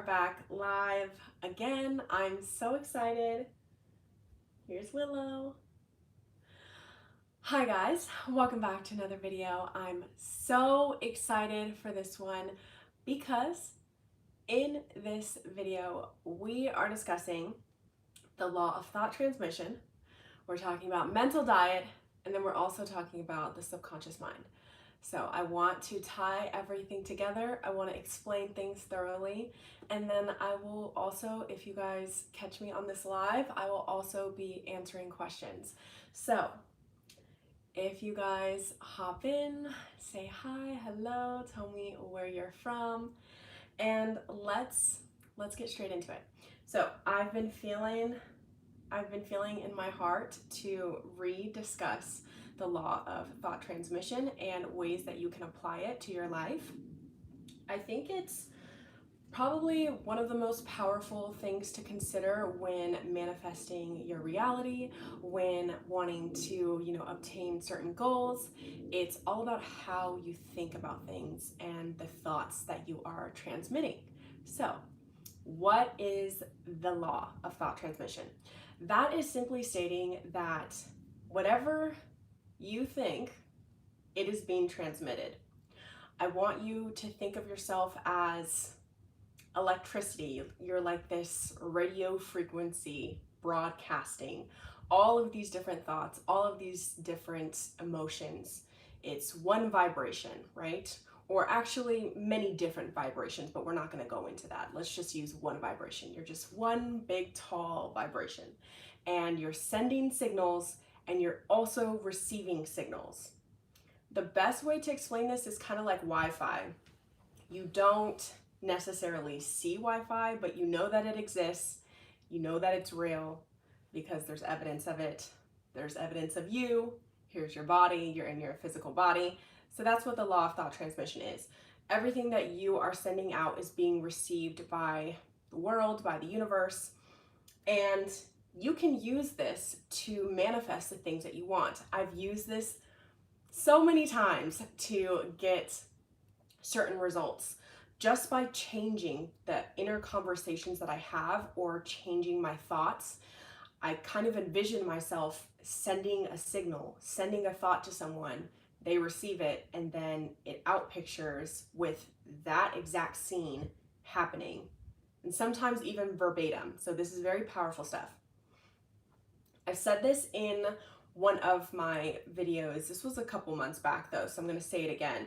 back live again. I'm so excited. Here's Willow. Hi guys, welcome back to another video. I'm so excited for this one because in this video we are discussing the law of thought transmission. We're talking about mental diet, and then we're also talking about the subconscious mind. So I want to tie everything together. I want to explain things thoroughly. And then I will also, if you guys catch me on this live, I will also be answering questions. So if you guys hop in, say hi, hello, tell me where you're from, and let's get straight into it. So I've been feeling in my heart to rediscuss the law of thought transmission and ways that you can apply it to your life. I think it's probably one of the most powerful things to consider when manifesting your reality, when wanting to, obtain certain goals. It's all about how you think about things and the thoughts that you are transmitting. So, what is the law of thought transmission? That is simply stating that whatever you think, it is being transmitted. I want you to think of yourself as electricity. You're like this radio frequency broadcasting all of these different thoughts, all of these different emotions. It's one vibration, right? Or actually many different vibrations, but we're not going to go into that. Let's just use one vibration. You're just one big tall vibration, and you're sending signals and you're also receiving signals. The best way to explain this is kind of like Wi-Fi. You don't necessarily see Wi-Fi, but you know that it exists. You know that it's real because there's evidence of it. There's evidence of you. Here's your body. You're in your physical body. So that's what the law of thought transmission is. Everything that you are sending out is being received by the world, by the universe, and you can use this to manifest the things that you want. I've used this so many times to get certain results just by changing the inner conversations that I have or changing my thoughts. I kind of envision myself sending a signal, sending a thought to someone, they receive it, and then it outpictures with that exact scene happening, and sometimes even verbatim. So this is very powerful stuff. I've said this in one of my videos. This was a couple months back though, so I'm going to say it again.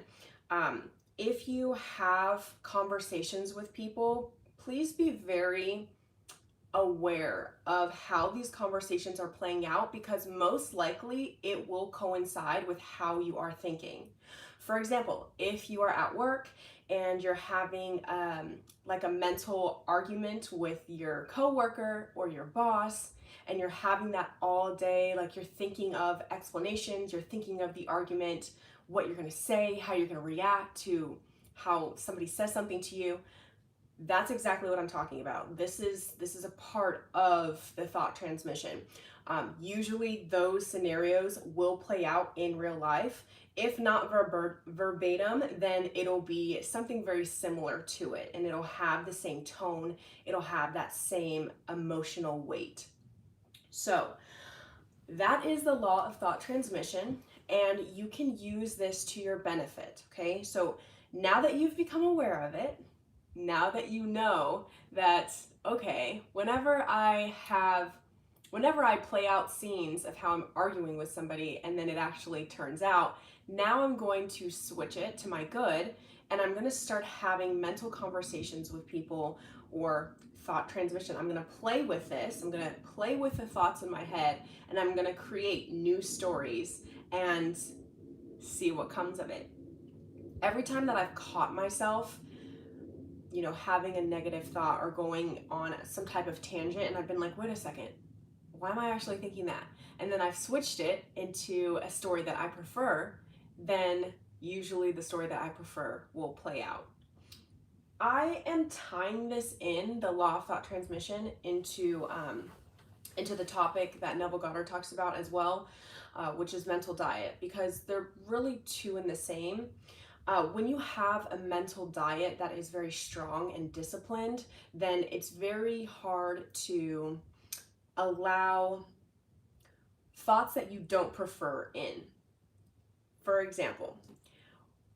If you have conversations with people, please be very aware of how these conversations are playing out, because most likely it will coincide with how you are thinking. For example, if you are at work and you're having like a mental argument with your coworker or your boss, and you're having that all day, like you're thinking of explanations, you're thinking of the argument, what you're going to say, how you're going to react to how somebody says something to you. That's exactly what I'm talking about. This is a part of the thought transmission. Usually those scenarios will play out in real life. If not verbatim, then it'll be something very similar to it, and it'll have the same tone. It'll have that same emotional weight. So that is the law of thought transmission, and you can use this to your benefit, okay? So now that you've become aware of it, now that you know that, okay, whenever I play out scenes of how I'm arguing with somebody and then it actually turns out, now I'm going to switch it to my good, and I'm going to start having mental conversations with people, or thought transmission. I'm going to play with this. I'm going to play with the thoughts in my head, and I'm going to create new stories and see what comes of it. Every time that I've caught myself, having a negative thought or going on some type of tangent, and I've been like, wait a second, why am I actually thinking that? And then I've switched it into a story that I prefer, then usually the story that I prefer will play out. I am tying this in, the law of thought transmission, into the topic that Neville Goddard talks about as well, which is mental diet, because they're really two in the same. When you have a mental diet that is very strong and disciplined, then it's very hard to allow thoughts that you don't prefer in. For example,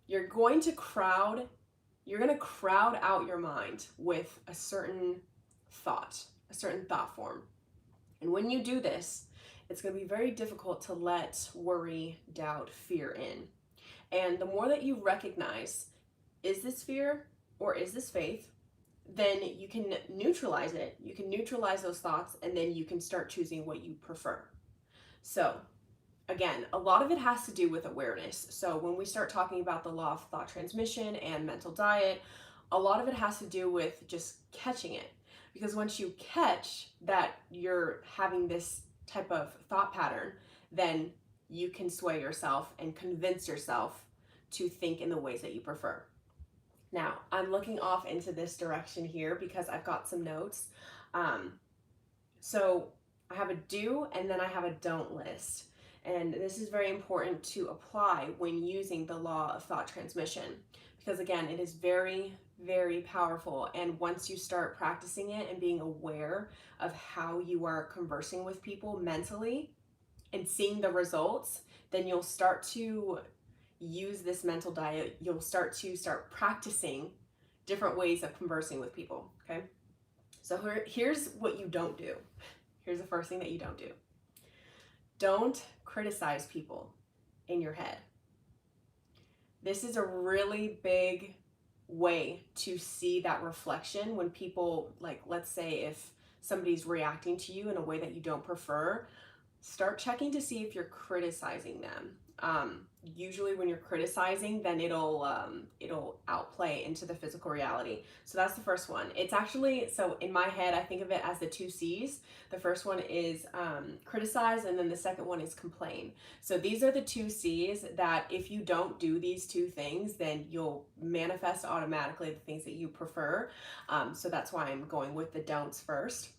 you're going to crowd out your mind with a certain thought form. And when you do this, it's going to be very difficult to let worry, doubt, fear in. And the more that you recognize, is this fear or is this faith, then you can neutralize it. You can neutralize those thoughts, and then you can start choosing what you prefer. So again, a lot of it has to do with awareness. So when we start talking about the law of thought transmission and mental diet, a lot of it has to do with just catching it. Because once you catch that you're having this type of thought pattern, then you can sway yourself and convince yourself to think in the ways that you prefer. Now, I'm looking off into this direction here because I've got some notes. So I have a do and then I have a don't list. And this is very important to apply when using the law of thought transmission, because again, it is very, very powerful. And once you start practicing it and being aware of how you are conversing with people mentally and seeing the results, then you'll start to use this mental diet. You'll start practicing different ways of conversing with people, okay? So here's what you don't do. Here's the first thing that you don't do. Don't criticize people in your head. This is a really big way to see that reflection when people, like, let's say if somebody's reacting to you in a way that you don't prefer, start checking to see if you're criticizing them. Usually when you're criticizing, then it'll outplay into the physical reality. So that's the first one. It's actually, so in my head, I think of it as the 2 C's. The first one is criticize, and then the second one is complain. So these are the 2 C's that if you don't do these 2 things, then you'll manifest automatically the things that you prefer. So that's why I'm going with the don'ts first.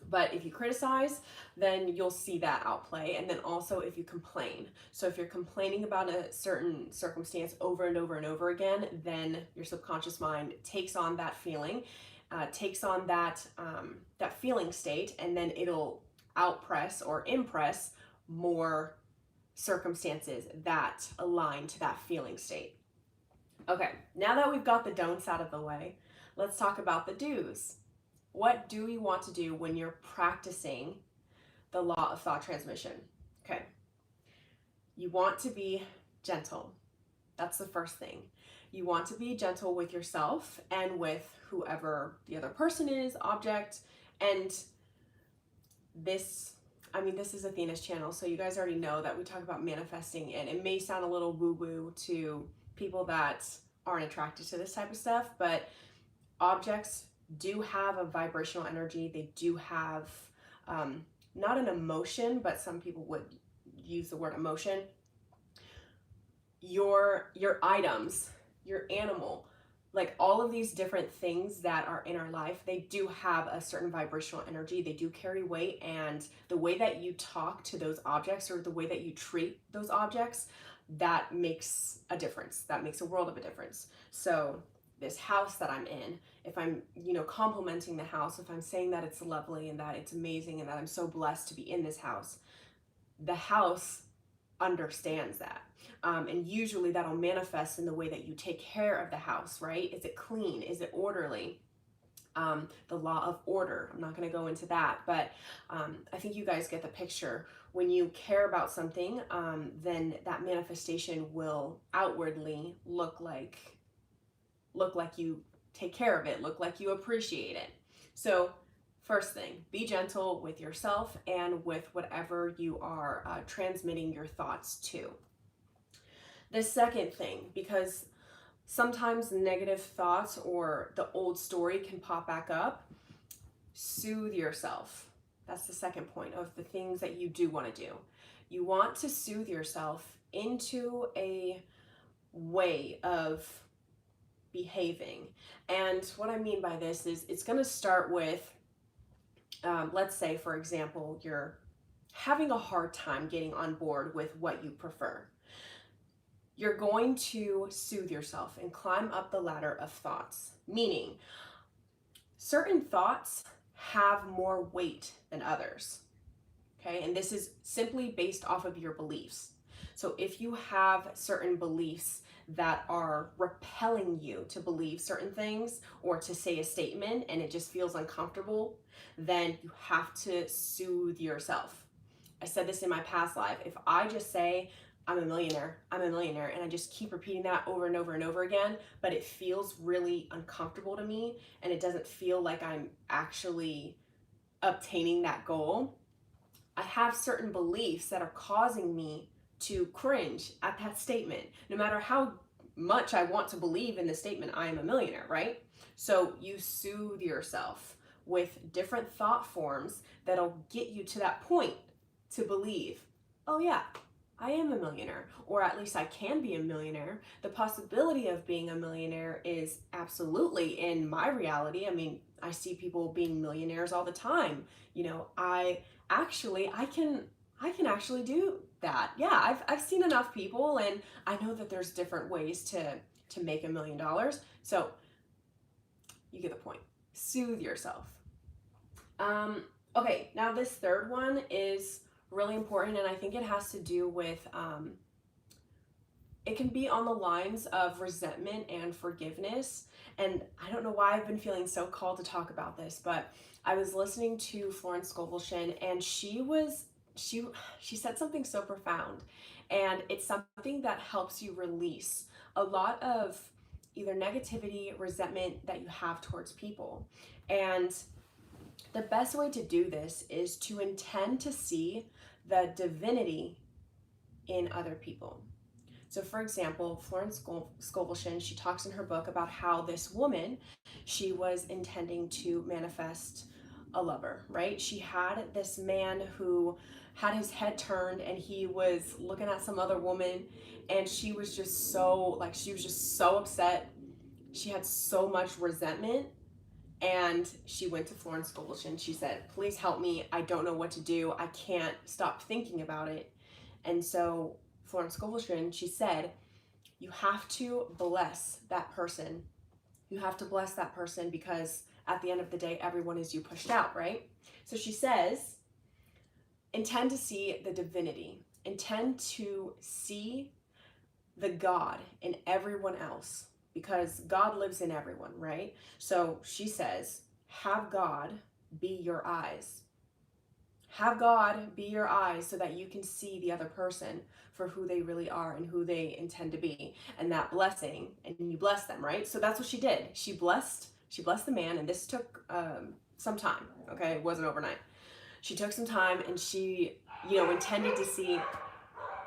But if you criticize, then you'll see that outplay. And then also if you complain. So if you're complaining about a certain circumstance over and over and over again, then your subconscious mind takes on that feeling, takes on that feeling state, and then it'll outpress or impress more circumstances that align to that feeling state. Okay, now that we've got the don'ts out of the way, let's talk about the do's. What do you want to do when you're practicing the law of thought transmission? Okay. You want to be gentle. That's the first thing. You want to be gentle with yourself and with whoever the other person is, object. And this is Athena's channel, so you guys already know that we talk about manifesting, and it may sound a little woo-woo to people that aren't attracted to this type of stuff, but objects do have a vibrational energy. They do have not an emotion, but some people would use the word emotion. Your items, your animal, like all of these different things that are in our life, they do have a certain vibrational energy. They do carry weight, and the way that you talk to those objects or the way that you treat those objects, that makes a difference. That makes a world of a difference. So this house that I'm in, if I'm, complimenting the house, if I'm saying that it's lovely and that it's amazing and that I'm so blessed to be in this house, the house understands that. And usually that'll manifest in the way that you take care of the house, right? Is it clean? Is it orderly? The law of order. I'm not going to go into that, but I think you guys get the picture. When you care about something, then that manifestation will outwardly look like you take care of it, look like you appreciate it. So first thing, be gentle with yourself and with whatever you are transmitting your thoughts to. The second thing, because sometimes negative thoughts or the old story can pop back up, soothe yourself. That's the second point of the things that you do want to do. You want to soothe yourself into a way of behaving. And what I mean by this is it's going to start with, let's say, for example, you're having a hard time getting on board with what you prefer. you're going to soothe yourself and climb up the ladder of thoughts, meaning certain thoughts have more weight than others. Okay, and this is simply based off of your beliefs. So if you have certain beliefs that are repelling you to believe certain things or to say a statement and it just feels uncomfortable, then you have to soothe yourself. I said this in my past life. If I just say, I'm a millionaire, and I just keep repeating that over and over and over again, but it feels really uncomfortable to me and it doesn't feel like I'm actually obtaining that goal, I have certain beliefs that are causing me to cringe at that statement, no matter how much I want to believe in the statement, I am a millionaire, right? So you soothe yourself with different thought forms that'll get you to that point to believe, oh yeah, I am a millionaire, or at least I can be a millionaire. The possibility of being a millionaire is absolutely in my reality. I mean, I see people being millionaires all the time. You know, I can actually do that. Yeah, I've seen enough people, and I know that there's different ways to make $1 million. So you get the point. Soothe yourself. Okay, now this third one is really important, and I think it has to do with it can be on the lines of resentment and forgiveness. And I don't know why I've been feeling so called to talk about this, but I was listening to Florence Scovel, and she said something so profound, and it's something that helps you release a lot of either negativity, resentment that you have towards people. And the best way to do this is to intend to see the divinity in other people. So for example, Florence Scovel, she talks in her book about how this woman, she was intending to manifest a lover, right? She had this man who had his head turned and he was looking at some other woman, and she was just so upset. She had so much resentment, and she went to Florence Scovel. She said, please help me. I don't know what to do. I can't stop thinking about it. And so Florence Scovel, she said, you have to bless that person. You have to bless that person because at the end of the day, everyone is you pushed out, right? So she says, intend to see the divinity. Intend to see the God in everyone else because God lives in everyone, right? So she says, have God be your eyes. Have God be your eyes so that you can see the other person for who they really are and who they intend to be, and that blessing, and you bless them, right? So that's what she did. She blessed the man, and this took some time, okay? It wasn't overnight. She took some time, and she, intended to see,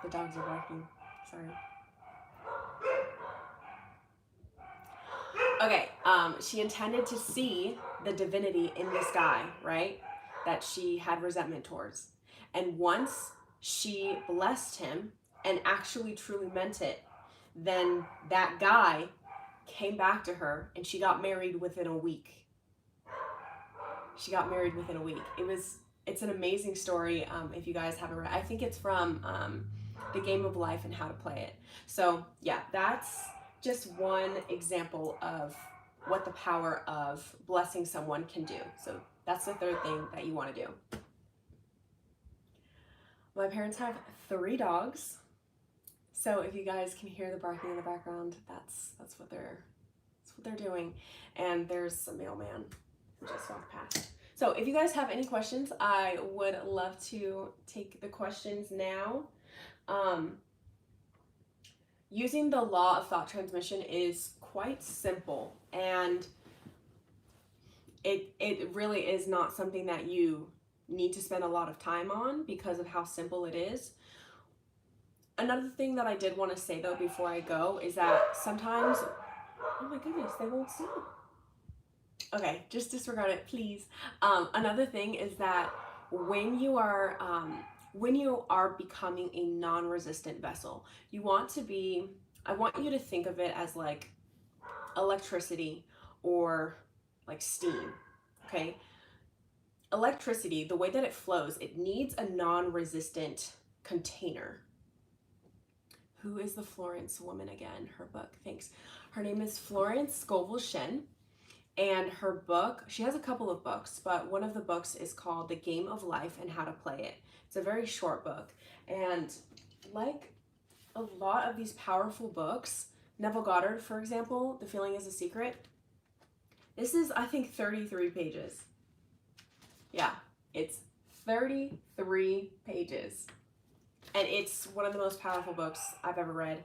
the dogs are barking, sorry. Okay, she intended to see the divinity in this guy, right? That she had resentment towards. And once she blessed him and actually truly meant it, then that guy came back to her and she got married within a week. She got married within a week. It's an amazing story. If you guys haven't read, I think it's from The Game of Life and How to Play It. So yeah, that's just one example of what the power of blessing someone can do. So that's the third thing that you want to do. My parents have 3 dogs. So if you guys can hear the barking in the background, that's what they're doing. And there's a mailman who just walked past. So if you guys have any questions, I would love to take the questions now. Using the law of thought transmission is quite simple, and it really is not something that you need to spend a lot of time on because of how simple it is. Another thing that I did want to say though before I go is that sometimes, oh my goodness, they won't stop. Okay, just disregard it, please. Another thing is that when you are becoming a non-resistant vessel, I want you to think of it as like electricity or like steam, okay? Electricity, the way that it flows, it needs a non-resistant container. who is the Florence woman again? Her book, thanks. Her name is Florence Scovel Shen. And her book, she has a couple of books, but one of the books is called The Game of Life and How to Play It. It's a very short book. And like a lot of these powerful books, Neville Goddard, for example, The Feeling is a Secret, this is, I think, 33 pages. Yeah, it's 33 pages. And it's one of the most powerful books I've ever read.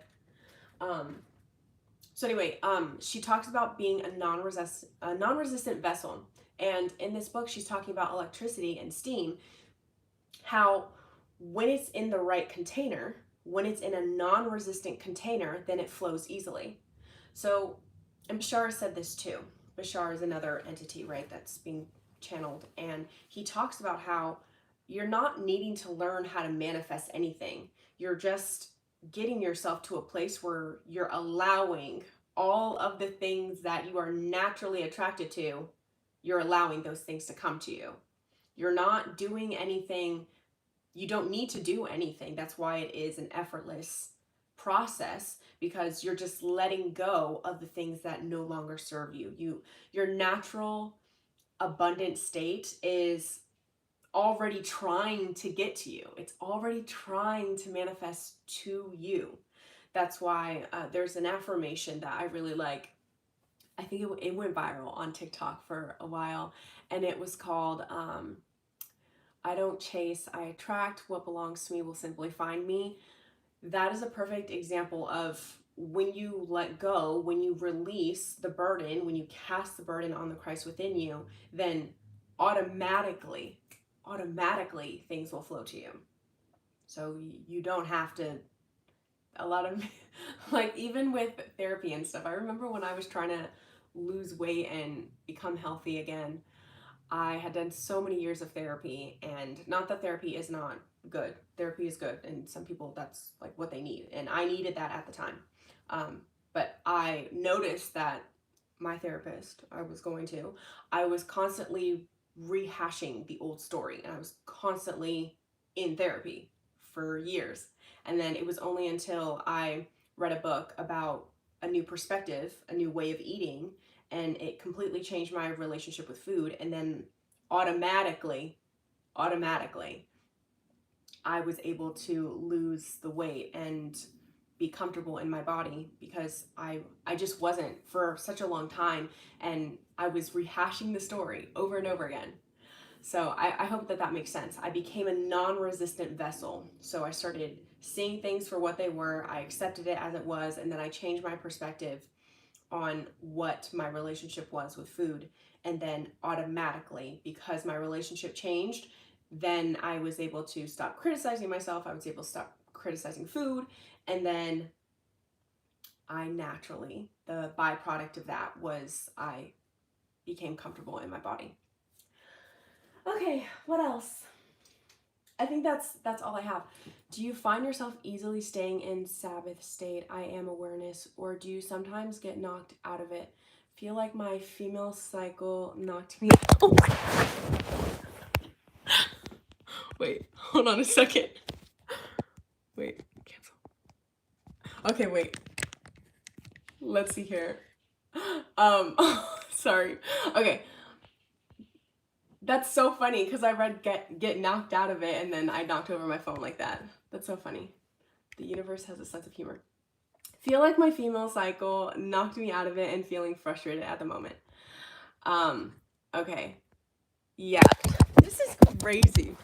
So anyway, she talks about being a non-resistant vessel. And in this book, she's talking about electricity and steam, how when it's in the right container, when it's in a non-resistant container, then it flows easily. So, and Bashar said this too. Bashar is another entity, right, that's being channeled. And he talks about how you're not needing to learn how to manifest anything. You're just getting yourself to a place where you're allowing all of the things that you are naturally attracted to, you're allowing those things to come to you. You're not doing anything. You don't need to do anything. That's why it is an effortless process, because you're just letting go of the things that no longer serve you. Your natural abundant state is already trying to get to you. It's already trying to manifest to you. That's why there's an affirmation that I really like. I think it went viral on TikTok for a while, and it was called I don't chase, I attract. What belongs to me will simply find me. That is a perfect example of when you let go, when you release the burden, when you cast the burden on the Christ within you, then automatically things will flow to you. So you don't have to, a lot of, like even with therapy and stuff, I remember when I was trying to lose weight and become healthy again, I had done so many years of therapy, and not that therapy is not good. Therapy is good, and some people, that's like what they need, and I needed that at the time. But I noticed that my therapist I was constantly rehashing the old story, and I was constantly in therapy for years. And then it was only until I read a book about a new perspective, a new way of eating, and it completely changed my relationship with food. And then automatically, I was able to lose the weight and be comfortable in my body, because I just wasn't for such a long time, and I was rehashing the story over and over again. So I hope that makes sense. I became a non-resistant vessel. So I started seeing things for what they were. I accepted it as it was, and then I changed my perspective on what my relationship was with food. And then automatically, because my relationship changed, then I was able to stop criticizing myself. I was able to stop criticizing food. And then I naturally, the byproduct of that was I became comfortable in my body. Okay, what else? I think that's all I have. Do you find yourself easily staying in Sabbath state, I am awareness, or do you sometimes get knocked out of it? Feel like my female cycle knocked me out. Oh. Wait, hold on a second. Wait, cancel. Okay, wait. Let's see here. Sorry. Okay. That's so funny, because I read get knocked out of it, and then I knocked over my phone like that. That's so funny. The universe has a sense of humor. Feel like my female cycle knocked me out of it and feeling frustrated at the moment. Okay. Yeah. This is crazy.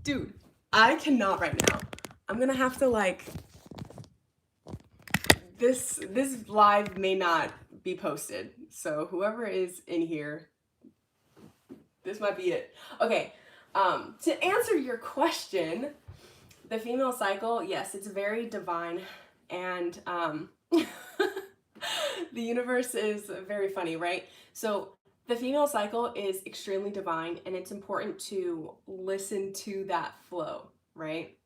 Dude, I cannot right now. I'm gonna have to like, this live may not be posted. So whoever is in here, this might be it. Okay. To answer your question, the female cycle, yes, it's very divine, and the universe is very funny, right? So the female cycle is extremely divine, and it's important to listen to that flow, right?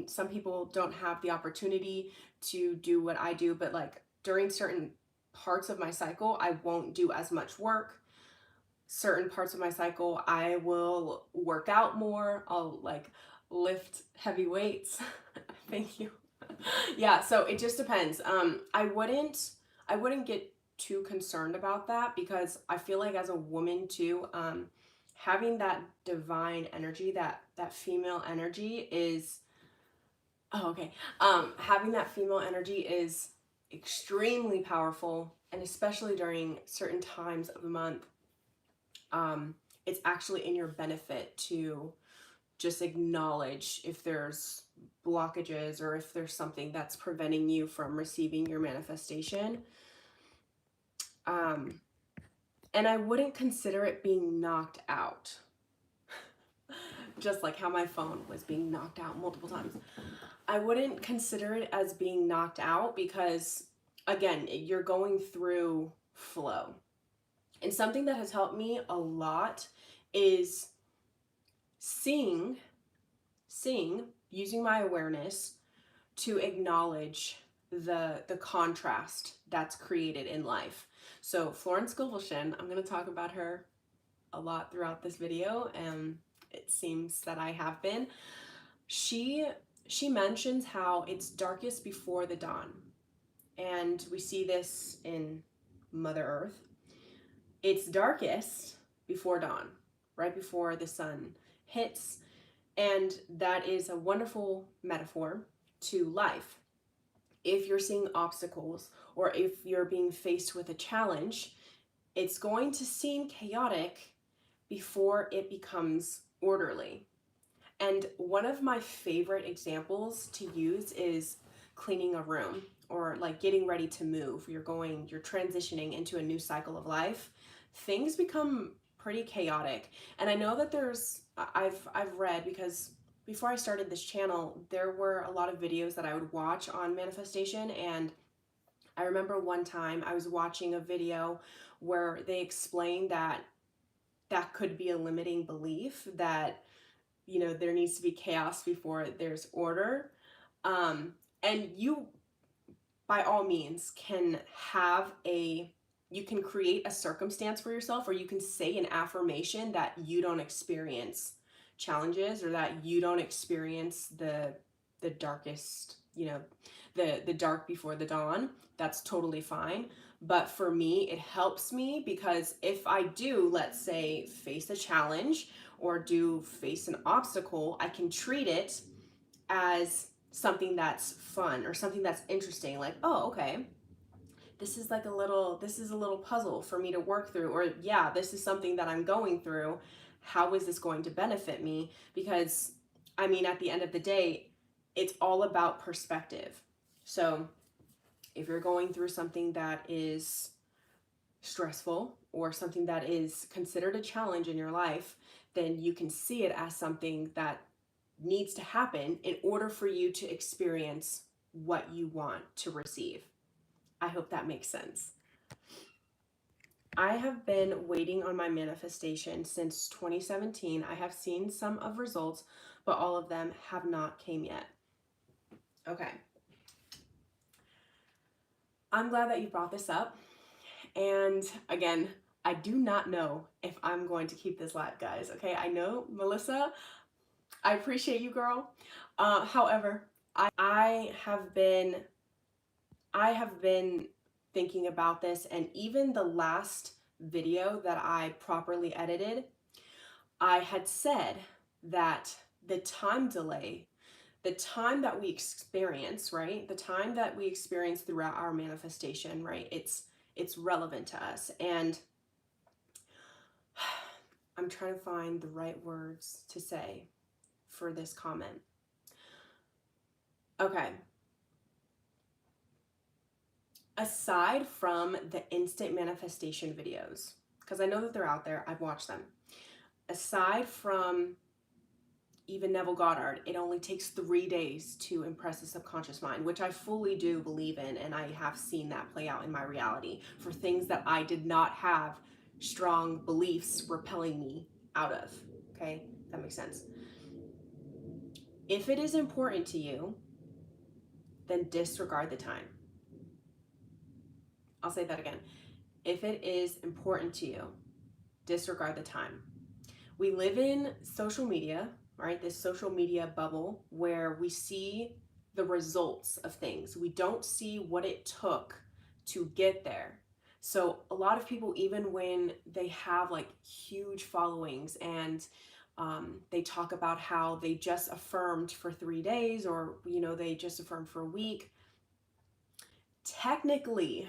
Some people don't have the opportunity to do what I do, but like during certain parts of my cycle, I won't do as much work. Certain parts of my cycle, I will work out more. I'll like lift heavy weights. Thank you. Yeah, so it just depends. I wouldn't get too concerned about that because I feel like as a woman too, having that divine energy, that female energy is oh okay. Having that female energy is extremely powerful, and especially during certain times of the month, it's actually in your benefit to just acknowledge if there's blockages or if there's something that's preventing you from receiving your manifestation. Um, and I wouldn't consider it being knocked out, just like how my phone was being knocked out multiple times. I wouldn't consider it as being knocked out because, again, you're going through flow. And something that has helped me a lot is seeing, using my awareness to acknowledge the contrast that's created in life. So Florence Scovel, I'm going to talk about her a lot throughout this video, and it seems that I have been. She mentions how it's darkest before the dawn, and we see this in Mother Earth. It's darkest before dawn, right before the sun hits, and that is a wonderful metaphor to life. If you're seeing obstacles or if you're being faced with a challenge, it's going to seem chaotic before it becomes orderly. And one of my favorite examples to use is cleaning a room or like getting ready to move. You're transitioning into a new cycle of life. Things become pretty chaotic. And I know that I've read, because before I started this channel, there were a lot of videos that I would watch on manifestation, and I remember one time I was watching a video where they explained that could be a limiting belief, that there needs to be chaos before there's order. And you, by all means, can you can create a circumstance for yourself, or you can say an affirmation that you don't experience challenges, or that you don't experience the darkest, the dark before the dawn. That's totally fine. But for me, it helps me because if I do, let's say, face a challenge or do face an obstacle, I can treat it as something that's fun or something that's interesting. Like, oh, okay, this is a little puzzle for me to work through, or yeah, this is something that I'm going through. How is this going to benefit me? Because I mean, at the end of the day, it's all about perspective. So if you're going through something that is stressful or something that is considered a challenge in your life, then you can see it as something that needs to happen in order for you to experience what you want to receive. I hope that makes sense. I have been waiting on my manifestation since 2017. I have seen some of results, but all of them have not came yet. Okay. I'm glad that you brought this up. And again, I do not know if I'm going to keep this live, guys. Okay, I know, Melissa, I appreciate you, girl. However, I have been thinking about this, and even the last video that I properly edited, I had said that the time delay, the time that we experience, right? The time that we experience throughout our manifestation, right? It's relevant to us. And I'm trying to find the right words to say for this comment. Okay. Aside from the instant manifestation videos, because I know that they're out there, I've watched them. Aside from even Neville Goddard, it only takes 3 days to impress the subconscious mind, which I fully do believe in, and I have seen that play out in my reality for things that I did not have strong beliefs repelling me out of. Okay, that makes sense. If it is important to you, then disregard the time. I'll say that again. If it is important to you, disregard the time. We live in social media, right? This social media bubble where we see the results of things. We don't see what it took to get there. So a lot of people, even when they have like huge followings and they talk about how they just affirmed for 3 days, or they just affirmed for a week, technically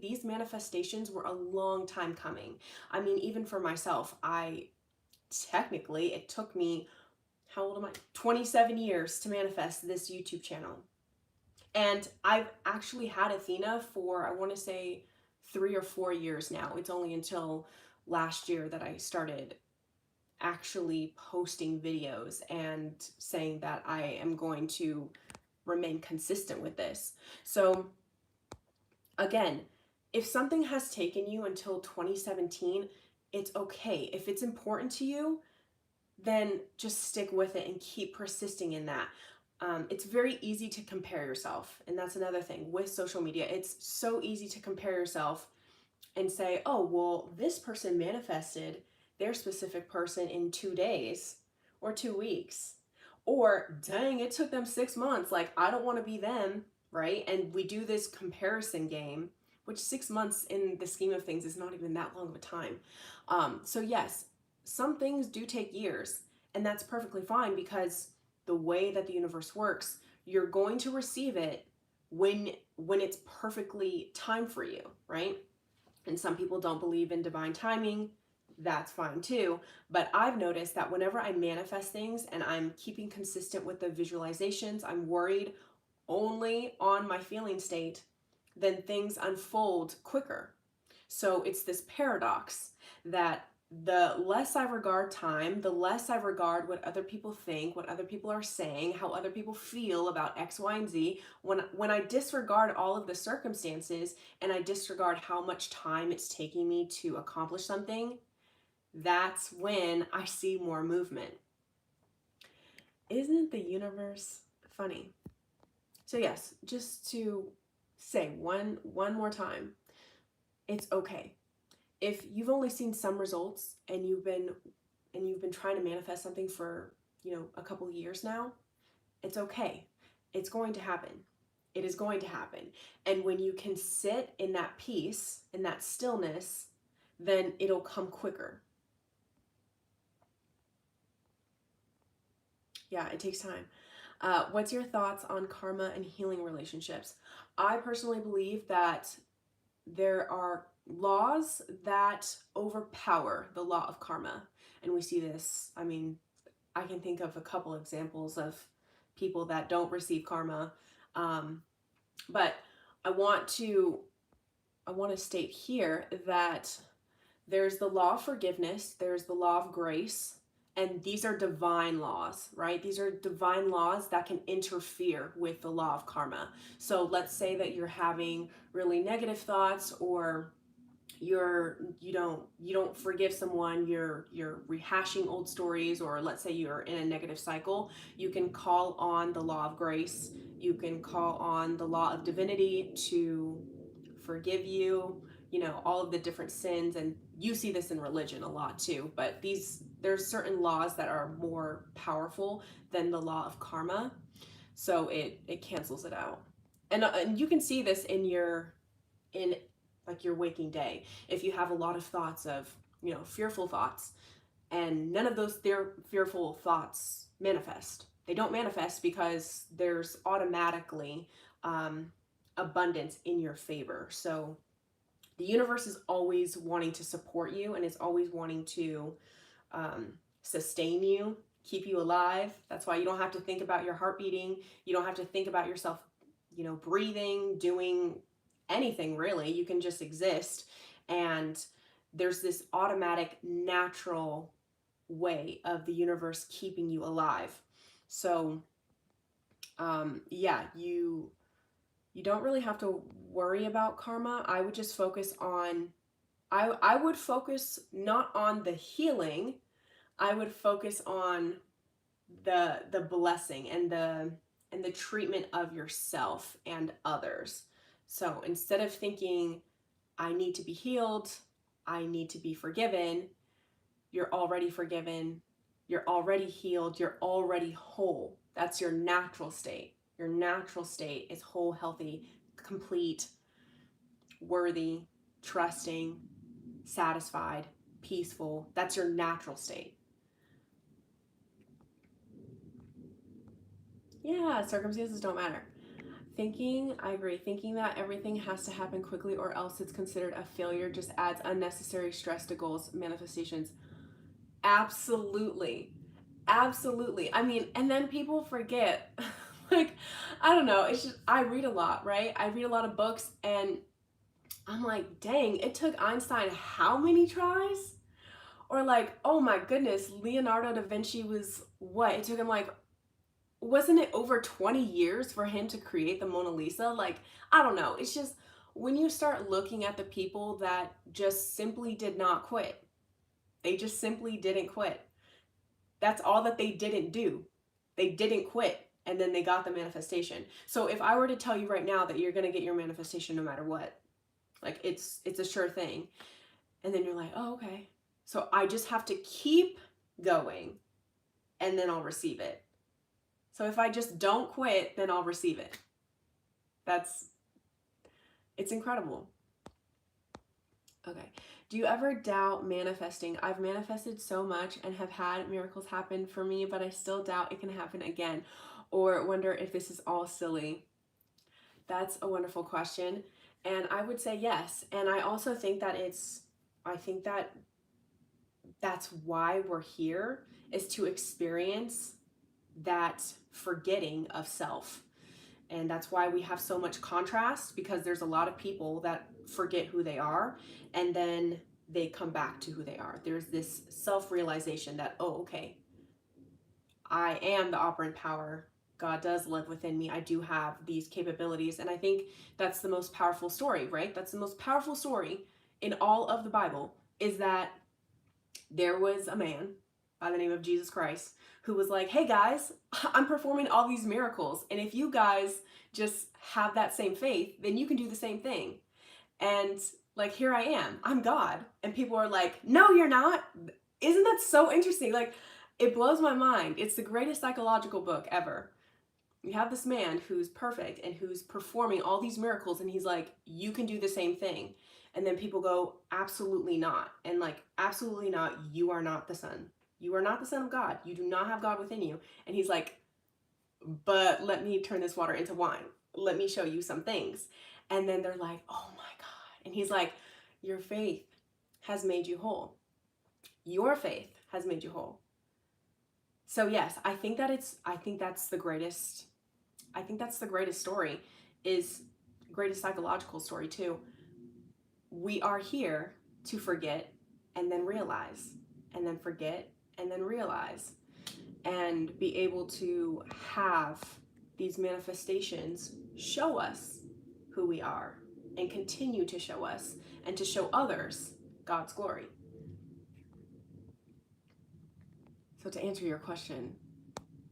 these manifestations were a long time coming. I mean, even for myself, it took me, how old am I? 27 years to manifest this YouTube channel. And I've actually had Athena for, I want to say, 3 or 4 years now. It's only until last year that I started actually posting videos and saying that I am going to remain consistent with this. So again, if something has taken you until 2017, it's okay. If it's important to you, then just stick with it and keep persisting in that. It's very easy to compare yourself. And that's another thing with social media. It's so easy to compare yourself and say, oh, well, this person manifested their specific person in 2 days or 2 weeks. Or, dang, it took them 6 months. Like, I don't want to be them, right? And we do this comparison game, which 6 months in the scheme of things is not even that long of a time. So yes, some things do take years, and that's perfectly fine, because the way that the universe works, you're going to receive it when it's perfectly time for you, right? And some people don't believe in divine timing. That's fine too. But I've noticed that whenever I manifest things and I'm keeping consistent with the visualizations, I'm worried only on my feeling state, then things unfold quicker. So it's this paradox that the less I regard time, the less I regard what other people think, what other people are saying, how other people feel about X, Y, and Z. When I disregard all of the circumstances and I disregard how much time it's taking me to accomplish something, that's when I see more movement. Isn't the universe funny? So yes, just to say one more time, it's okay. If you've only seen some results and you've been trying to manifest something for, a couple of years now, it's okay. It's going to happen. It is going to happen. And when you can sit in that peace, in that stillness, then it'll come quicker. Yeah, it takes time. What's your thoughts on karma and healing relationships? I personally believe that there are laws that overpower the law of karma. And we see this, I mean, I can think of a couple examples of people that don't receive karma. But I want to state here that there's the law of forgiveness, there's the law of grace, and these are divine laws, right? These are divine laws that can interfere with the law of karma. So let's say that you're having really negative thoughts, or you don't forgive someone, you're rehashing old stories, or let's say you're in a negative cycle. You can call on the law of grace, you can call on the law of divinity to forgive you, all of the different sins. And you see this in religion a lot too, but there's certain laws that are more powerful than the law of karma, so it cancels it out. And you can see this in like your waking day. If you have a lot of thoughts of, fearful thoughts, and none of those fearful thoughts manifest. They don't manifest because there's automatically abundance in your favor. So the universe is always wanting to support you, and it's always wanting to sustain you, keep you alive. That's why you don't have to think about your heart beating. You don't have to think about yourself, breathing, doing anything really. You can just exist. And there's this automatic, natural way of the universe keeping you alive. So yeah, you don't really have to worry about karma. I would just focus on, I would focus not on the healing. I would focus on the blessing and the treatment of yourself and others. So instead of thinking, I need to be healed, I need to be forgiven, you're already forgiven, you're already healed, you're already whole. That's your natural state. Your natural state is whole, healthy, complete, worthy, trusting, satisfied, peaceful. That's your natural state. Yeah, circumstances don't matter. I agree. Thinking that everything has to happen quickly or else it's considered a failure just adds unnecessary stress to goals manifestations. Absolutely. Absolutely. I mean, and then people forget. Like, I don't know. It's just, I read a lot, right? I read a lot of books and I'm like, dang, it took Einstein how many tries? Or like, oh my goodness, Leonardo da Vinci was what? It took him like, wasn't it over 20 years for him to create the Mona Lisa? Like, I don't know. It's just when you start looking at the people that just simply did not quit, they just simply didn't quit. That's all that they didn't do. They didn't quit and then they got the manifestation. So if I were to tell you right now that you're going to get your manifestation no matter what, like it's a sure thing. And then you're like, "Oh, okay." So I just have to keep going and then I'll receive it. So if I just don't quit, then I'll receive it. It's incredible. Okay. Do you ever doubt manifesting? I've manifested so much and have had miracles happen for me, but I still doubt it can happen again or wonder if this is all silly. That's a wonderful question. And I would say yes. And I also think that that's why we're here, is to experience that forgetting of self. And that's why we have so much contrast, because there's a lot of people that forget who they are and then they come back to who they are. There's this self-realization that, oh, okay, I am the operant power. God does live within me. I do have these capabilities. And I think that's the most powerful story, right? That's the most powerful story in all of the Bible, is that there was a man by the name of Jesus Christ who was like, hey guys, I'm performing all these miracles. And if you guys just have that same faith, then you can do the same thing. And like, here I am, I'm God. And people are like, no, you're not. Isn't that so interesting? Like, it blows my mind. It's the greatest psychological book ever. You have this man who's perfect and who's performing all these miracles, and he's like, you can do the same thing. And then people go, absolutely not. And like, absolutely not. You are not the son. You are not the son of God. You do not have God within you. And he's like, but let me turn this water into wine. Let me show you some things. And then they're like, oh my God. And he's like, your faith has made you whole. Your faith has made you whole. So yes, I think that's the greatest story, is greatest psychological story too. We are here to forget and then realize, and then forget and then realize, and be able to have these manifestations show us who we are and continue to show us and to show others God's glory. So to answer your question,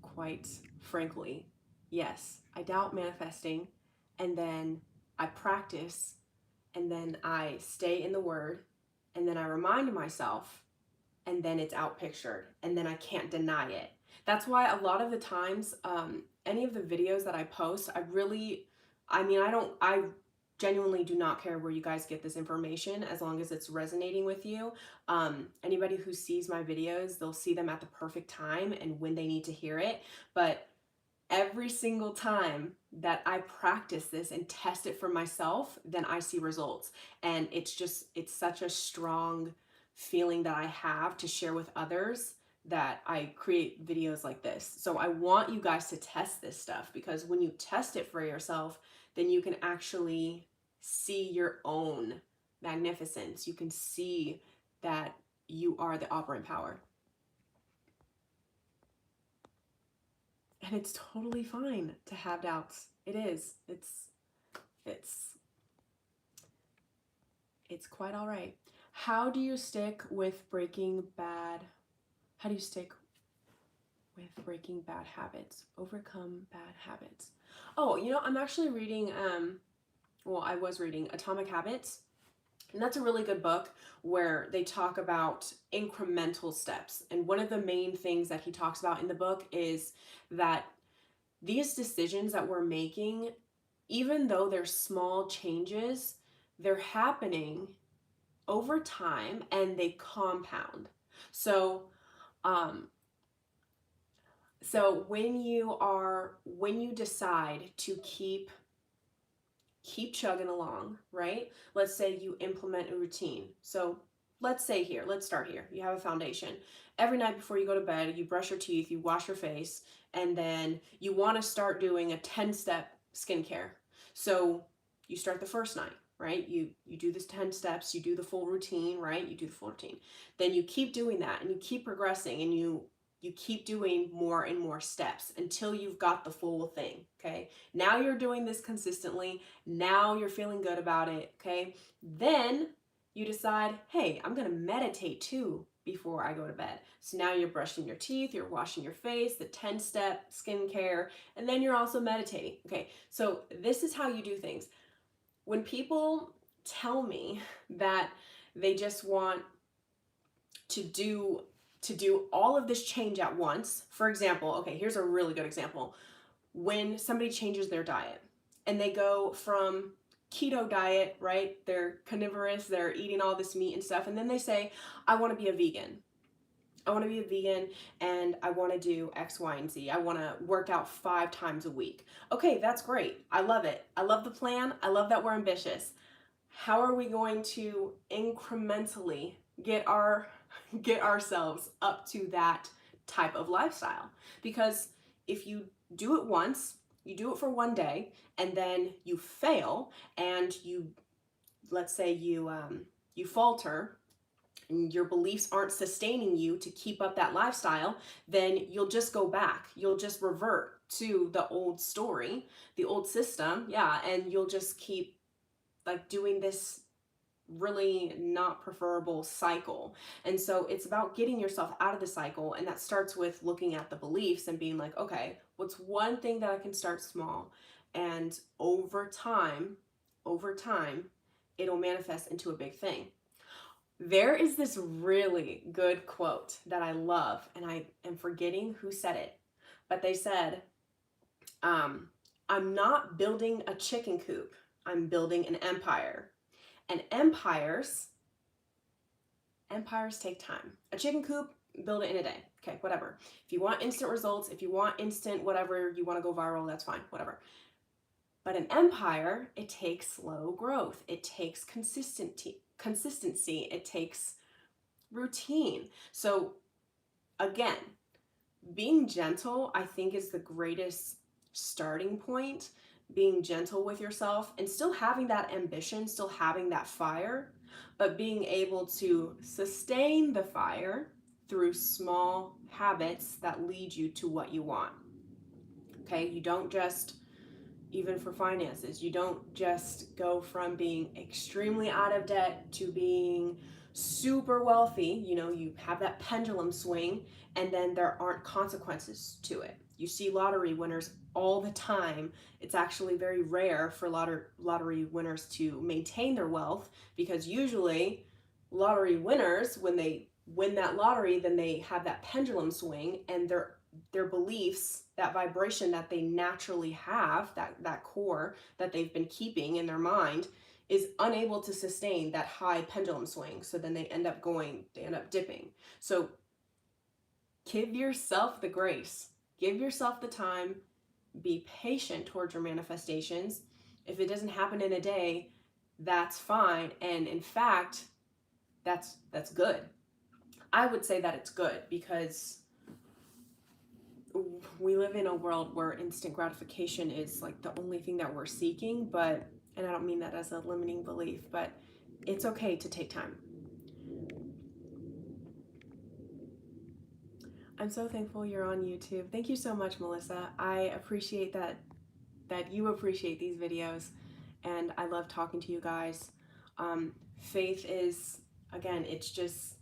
quite frankly, yes, I doubt manifesting, and then I practice, and then I stay in the Word, and then I remind myself, and then it's outpictured, and then I can't deny it. That's why a lot of the times, any of the videos that I post, I genuinely do not care where you guys get this information, as long as it's resonating with you. Anybody who sees my videos, they'll see them at the perfect time and when they need to hear it. But every single time that I practice this and test it for myself, then I see results. And it's such a strong feeling that I have to share with others, that I create videos like this. So I want you guys to test this stuff, because when you test it for yourself, then you can actually see your own magnificence. You can see that you are the operant power. And it's totally fine to have doubts. It is. It's quite all right. How do you stick with breaking bad habits? Overcome bad habits. Oh, I'm actually reading, I was reading Atomic Habits. And that's a really good book where they talk about incremental steps. And one of the main things that he talks about in the book is that these decisions that we're making, even though they're small changes, they're happening over time and they compound. So, um, so when you decide to keep chugging along, right? Let's say you implement a routine. So let's start here. You have a foundation. Every night before you go to bed, you brush your teeth, you wash your face, and then you want to start doing a 10-step skincare. So you start the first night, right? You do this 10 steps, you do the full routine, right? You do the full routine. Then you keep doing that and you keep progressing and you keep doing more and more steps until you've got the full thing, okay? Now you're doing this consistently. Now you're feeling good about it, okay? Then you decide, hey, I'm gonna meditate too before I go to bed. So now you're brushing your teeth, you're washing your face, the 10-step skincare, and then you're also meditating, okay? So this is how you do things. When people tell me that they just want to do all of this change at once, for example, okay, here's a really good example. When somebody changes their diet and they go from keto diet, right? They're carnivorous, they're eating all this meat and stuff, and then they say, I want to be a vegan. I want to be a vegan and I want to do X, Y, and Z. I want to work out 5 times a week. Okay, that's great. I love it. I love the plan. I love that we're ambitious. How are we going to incrementally get ourselves up to that type of lifestyle? Because if you do it once, you do it for one day, and then you fail, and let's say you falter, and your beliefs aren't sustaining you to keep up that lifestyle, then you'll just go back. You'll just revert to the old story, the old system, yeah, and you'll just keep like doing this really not preferable cycle. And so it's about getting yourself out of the cycle, and that starts with looking at the beliefs and being like, okay, what's one thing that I can start small, and over time it'll manifest into a big thing. There is this really good quote that I love, and I am forgetting who said it, but they said, I'm not building a chicken coop, I'm building an empire. And empires take time. A chicken coop, build it in a day. Okay, whatever. If you want instant results, if you want instant whatever, you want to go viral, that's fine, whatever. But an empire, it takes slow growth. It takes consistency. It takes routine. So again, being gentle, I think, is the greatest starting point. Being gentle with yourself and still having that ambition, still having that fire, but being able to sustain the fire through small habits that lead you to what you want. Okay, you don't just, even for finances, you don't just go from being extremely out of debt to being super wealthy. You know, you have that pendulum swing and then there aren't consequences to it. You see lottery winners all the time. It's actually very rare for lottery winners to maintain their wealth, because usually lottery winners, when they win that lottery, then they have that pendulum swing, and their beliefs, that vibration that they naturally have, that core that they've been keeping in their mind, is unable to sustain that high pendulum swing. So then they end up dipping. So give yourself the grace, give yourself the time, be patient towards your manifestations. If it doesn't happen in a day, that's fine. And in fact, that's good. I would say that it's good, because we live in a world where instant gratification is like the only thing that we're seeking, and I don't mean that as a limiting belief, but it's okay to take time. I'm so thankful you're on YouTube. Thank you so much, Melissa. I appreciate that you appreciate these videos, and I love talking to you guys. Faith is, again, it's just,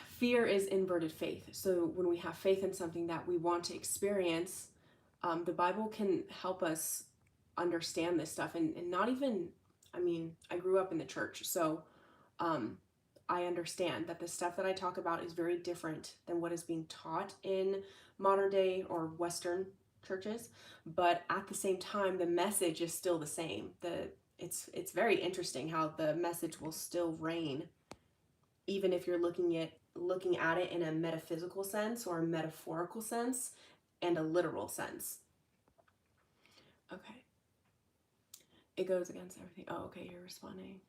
fear is inverted faith. So when we have faith in something that we want to experience, the Bible can help us understand this stuff. And not even, I mean, I grew up in the church, so I understand that the stuff that I talk about is very different than what is being taught in modern day or Western churches, but at the same time, the message is still the same. It's very interesting how the message will still reign, even if you're looking at it in a metaphysical sense or a metaphorical sense and a literal sense. Okay. It goes against everything. Oh, okay, you're responding.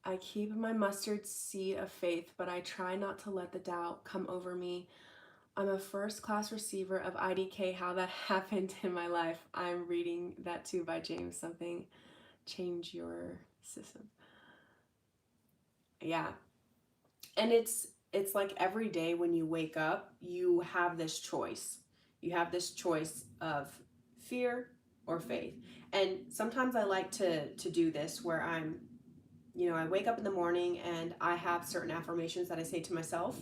I keep my mustard seed of faith, but I try not to let the doubt come over me. I'm a first class receiver of IDK. How that happened in my life. I'm reading that too by James something. Change your system. Yeah. And it's like every day when you wake up, you have this choice. You have this choice of fear or faith. And sometimes I like to do this where I wake up in the morning and I have certain affirmations that I say to myself.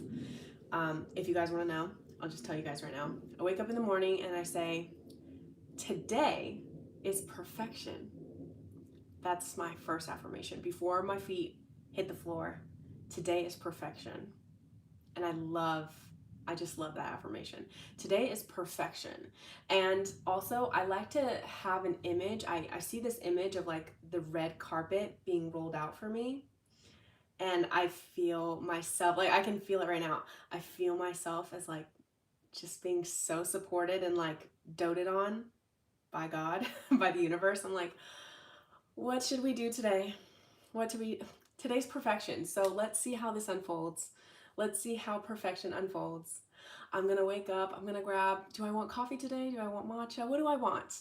If you guys want to know, I'll just tell you guys right now. I wake up in the morning and I say, today is perfection. That's my first affirmation. Before my feet hit the floor, today is perfection. And I just love that affirmation. Today is perfection. And also, I like to have an image. I see this image of like the red carpet being rolled out for me. And I feel myself, like I can feel it right now. I feel myself as like just being so supported and like doted on by God, by the universe. I'm like, what should we do today? Today's perfection. So let's see how this unfolds. Let's see how perfection unfolds. I'm gonna wake up, I'm gonna grab, do I want coffee today? Do I want matcha? What do I want?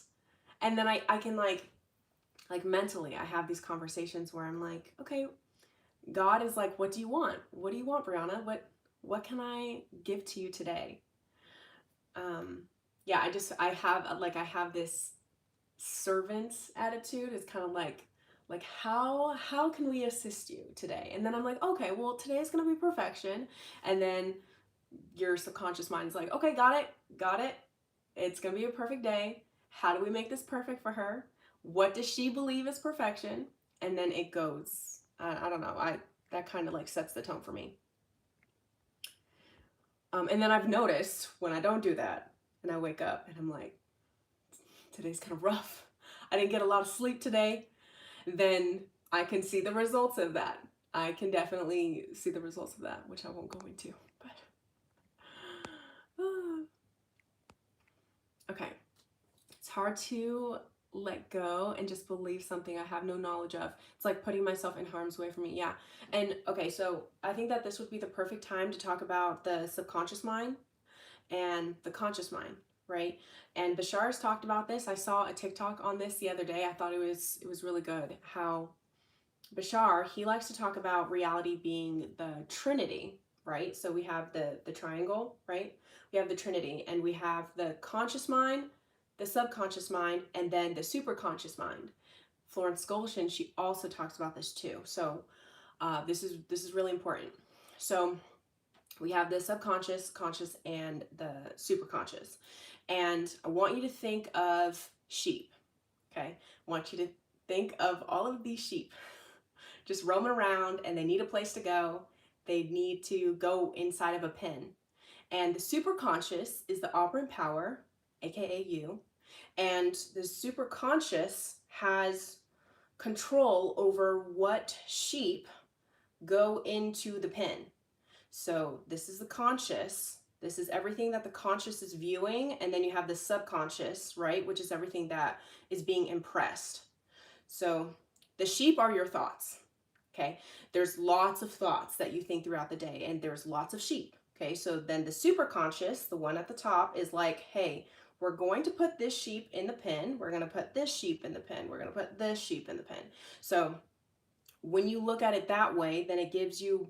And then I can like mentally, I have these conversations where I'm like, okay, God is like, what do you want? What do you want, Brianna? What can I give to you today? Yeah, I have this servant's attitude. It's kind of like how can we assist you today? And then I'm like, okay, well, today is going to be perfection. And then your subconscious mind's like, okay, got it, it's going to be a perfect day. How do we make this perfect for her? What does she believe is perfection? And then it goes, I don't know, that kind of like sets the tone for me. And then I've noticed when I don't do that and I wake up and I'm like, today's kind of rough, I didn't get a lot of sleep today, then I can see the results of that. I can definitely see the results of that, which I won't go into. But okay, it's hard to let go and just believe something I have no knowledge of. It's like putting myself in harm's way for me. Yeah. And okay, so I think that this would be the perfect time to talk about the subconscious mind and the conscious mind, right? And Bashar's talked about this. I saw a TikTok on this the other day. I thought it was really good. How Bashar, he likes to talk about reality being the Trinity, right? So we have the triangle, right? We have the Trinity, and we have the conscious mind, the subconscious mind, and then the superconscious mind. Florence Scotian, she also talks about this too. So this is really important. So we have the subconscious, conscious, and the superconscious. And I want you to think of sheep, okay? I want you to think of all of these sheep just roaming around, and they need a place to go. They need to go inside of a pen. And the superconscious is the operant power, aka you. And the superconscious has control over what sheep go into the pen. So this is the conscious. This is everything that the conscious is viewing. And then you have the subconscious, right? Which is everything that is being impressed. So the sheep are your thoughts. Okay, there's lots of thoughts that you think throughout the day, and there's lots of sheep. Okay, so then the superconscious, the one at the top, is like, hey, we're going to put this sheep in the pen. We're going to put this sheep in the pen. We're going to put this sheep in the pen. So when you look at it that way, then it gives you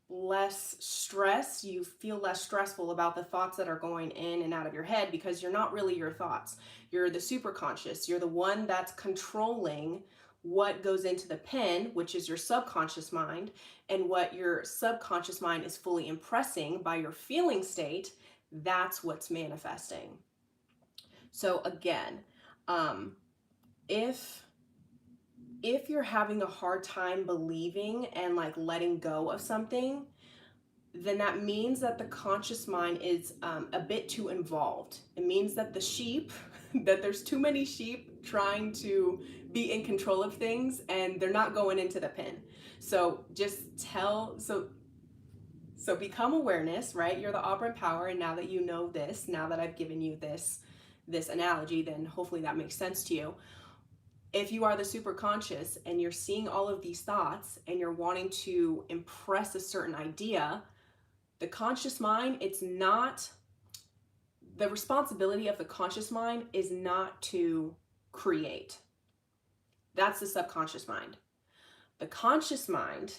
less stress. You feel less stressful about the thoughts that are going in and out of your head, because you're not really your thoughts. You're the superconscious. You're the one that's controlling what goes into the pen, which is your subconscious mind, and what your subconscious mind is fully impressing by your feeling state. That's what's manifesting. So again, if you're having a hard time believing and like letting go of something, then that means that the conscious mind is a bit too involved. It means that the sheep, that there's too many sheep trying to be in control of things and they're not going into the pen. So so become awareness, right? You're the operant power, and now that you know this, now that I've given you this analogy, then hopefully that makes sense to you. If you are the super conscious and you're seeing all of these thoughts and you're wanting to impress a certain idea, the conscious mind, it's not, the responsibility of the conscious mind is not to create. That's the subconscious mind. The conscious mind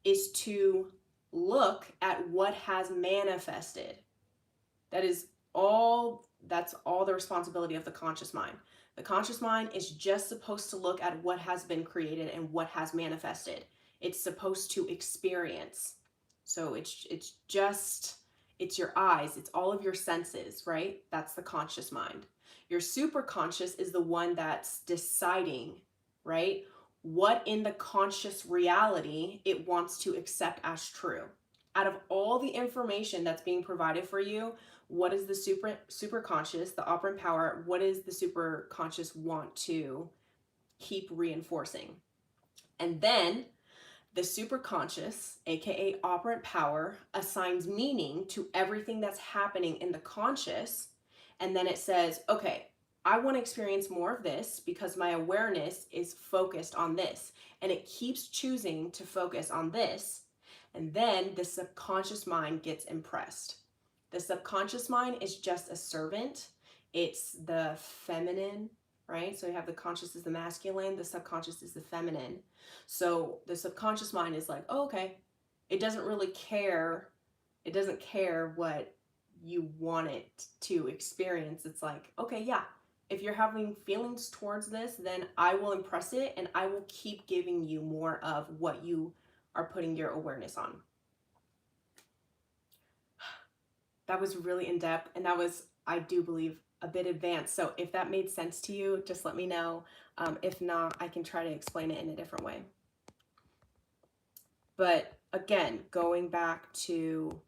is to look at what has manifested. That's all the responsibility of the conscious mind. The conscious mind is just supposed to look at what has been created and what has manifested. It's supposed to experience. So it's your eyes, it's all of your senses, right? That's the conscious mind. Your super conscious is the one that's deciding, right, what in the conscious reality it wants to accept as true. Out of all the information that's being provided for you, what is the super conscious, the operant power, what does the super conscious want to keep reinforcing? And then the super conscious, aka operant power, assigns meaning to everything that's happening in the conscious, and then it says, okay, I want to experience more of this because my awareness is focused on this, and it keeps choosing to focus on this, and then the subconscious mind gets impressed. The subconscious mind is just a servant. It's the feminine, right? So you have the conscious is the masculine, the subconscious is the feminine. So the subconscious mind is like, oh, okay, it doesn't really care. It doesn't care what you want it to experience. It's like, okay, yeah, if you're having feelings towards this, then I will impress it and I will keep giving you more of what you are putting your awareness on. That was really in depth, and that was, I do believe, a bit advanced. So if that made sense to you, just let me know. If not, I can try to explain it in a different way. But again, going back to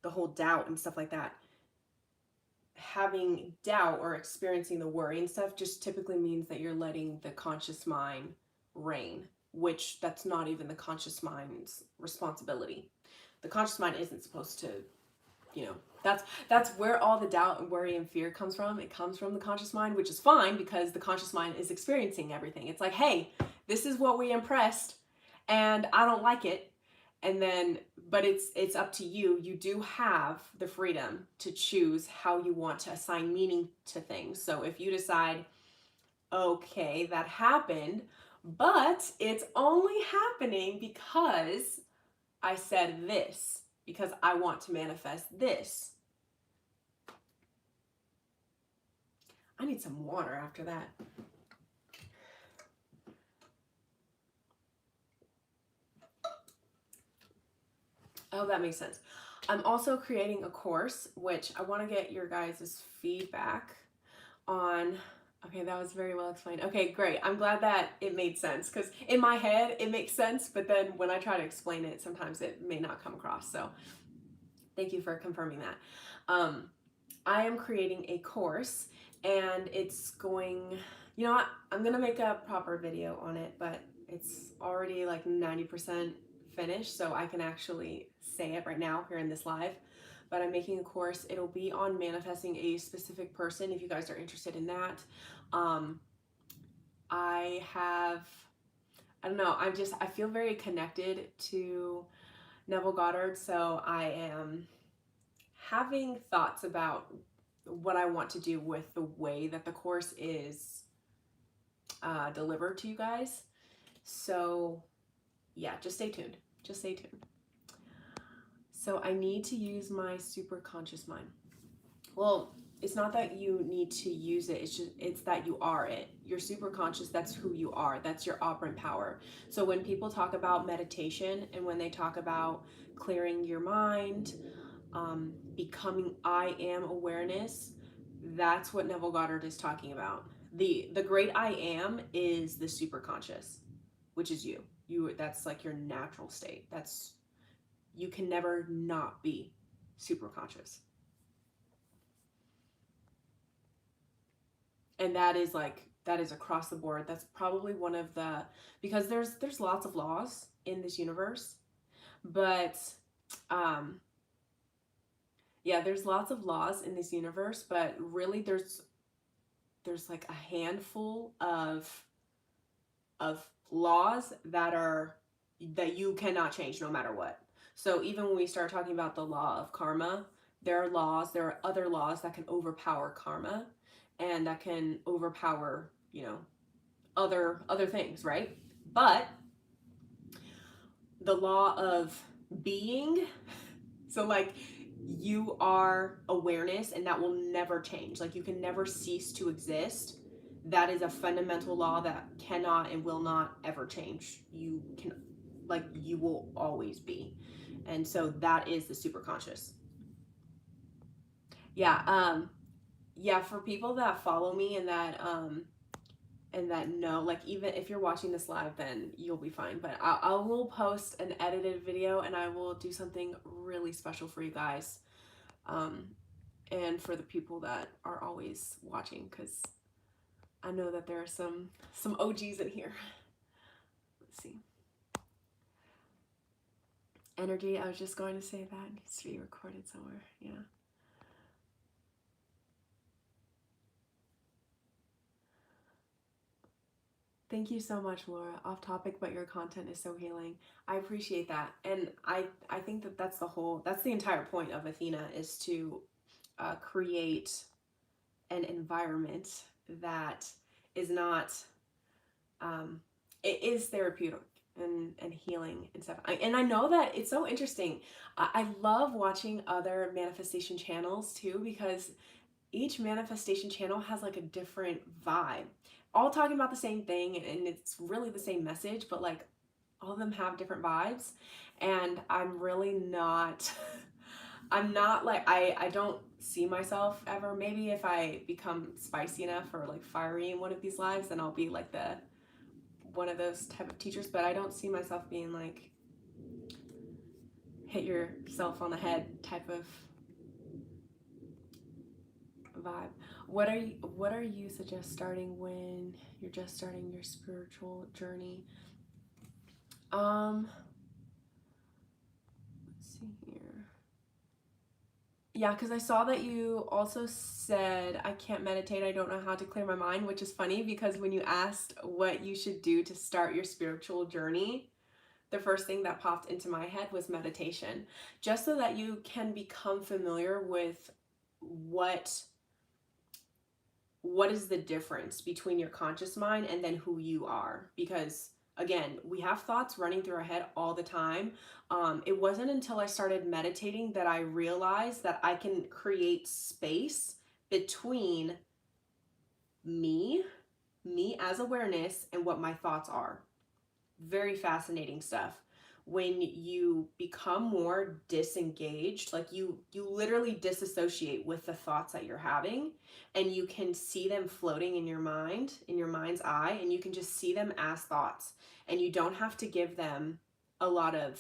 the whole doubt and stuff like that, having doubt or experiencing the worry and stuff just typically means that you're letting the conscious mind reign, which that's not even the conscious mind's responsibility. The conscious mind isn't supposed to, that's where all the doubt and worry and fear comes from. It comes from the conscious mind, which is fine because the conscious mind is experiencing everything. It's like, hey, this is what we impressed and I don't like it. And then, but it's up to you. You do have the freedom to choose how you want to assign meaning to things. So if you decide, okay, that happened, but it's only happening because I said this, because I want to manifest this. I need some water after that. Oh, that makes sense. I'm also creating a course, which I want to get your guys' feedback on. Okay, that was very well explained. Okay, great. I'm glad that it made sense because in my head it makes sense, but then when I try to explain it, sometimes it may not come across. So thank you for confirming that. I am creating a course and it's going, you know what? I'm going to make a proper video on it, but it's already like 90% finished, so I can actually say it right now here in this live. But I'm making a course. It'll be on manifesting a specific person if you guys are interested in that. I don't know, I feel very connected to Neville Goddard, so I am having thoughts about what I want to do with the way that the course is delivered to you guys. So yeah, just stay tuned. Just stay tuned. So I need to use my super conscious mind. Well, it's not that you need to use it, it's that you are it. You're super conscious, that's who you are. That's your operant power. So when people talk about meditation and when they talk about clearing your mind, becoming I am awareness, that's what Neville Goddard is talking about. The great I am is the super conscious, which is you. That's like your natural state. That's You can never not be super conscious. And that is across the board. That's probably one of the, because there's lots of laws in this universe, but yeah, there's lots of laws in this universe, but really there's like a handful of laws that you cannot change no matter what. So even when we start talking about the law of karma, there are other laws that can overpower karma, and that can overpower, other things, right? But the law of being, so like, you are awareness, and that will never change. Like, you can never cease to exist. That is a fundamental law that cannot and will not ever change. You will always be. And so that is the superconscious. Yeah, for people that follow me and that know, like, even if you're watching this live, then you'll be fine. But I will post an edited video, and I will do something really special for you guys, and for the people that are always watching, because I know that there are some OGs in here. Let's see. Energy, I was just going to say that needs to be recorded somewhere. Yeah. Thank you so much, Laura. Off topic, but your content is so healing. I appreciate that. And I think that that's the entire point of Athena, is to create an environment that is not, it is therapeutic and healing and stuff. And I know that it's so interesting. I love watching other manifestation channels too, because each manifestation channel has like a different vibe, all talking about the same thing, and it's really the same message, but like all of them have different vibes. And I'm really not I'm not like, I don't see myself ever, maybe if I become spicy enough or like fiery in one of these lives, then I'll be like one of those type of teachers. But I don't see myself being like hit yourself on the head type of vibe. What are you suggest starting when you're just starting your spiritual journey? Let's see here. Yeah, because I saw that you also said, I can't meditate, I don't know how to clear my mind, which is funny because when you asked what you should do to start your spiritual journey, the first thing that popped into my head was meditation, just so that you can become familiar with what is the difference between your conscious mind and then who you are. Because again, we have thoughts running through our head all the time. It wasn't until I started meditating that I realized that I can create space between me as awareness, and what my thoughts are. Very fascinating stuff. When you become more disengaged, like you literally disassociate with the thoughts that you're having, and you can see them floating in your mind, in your mind's eye, and you can just see them as thoughts, and you don't have to give them a lot of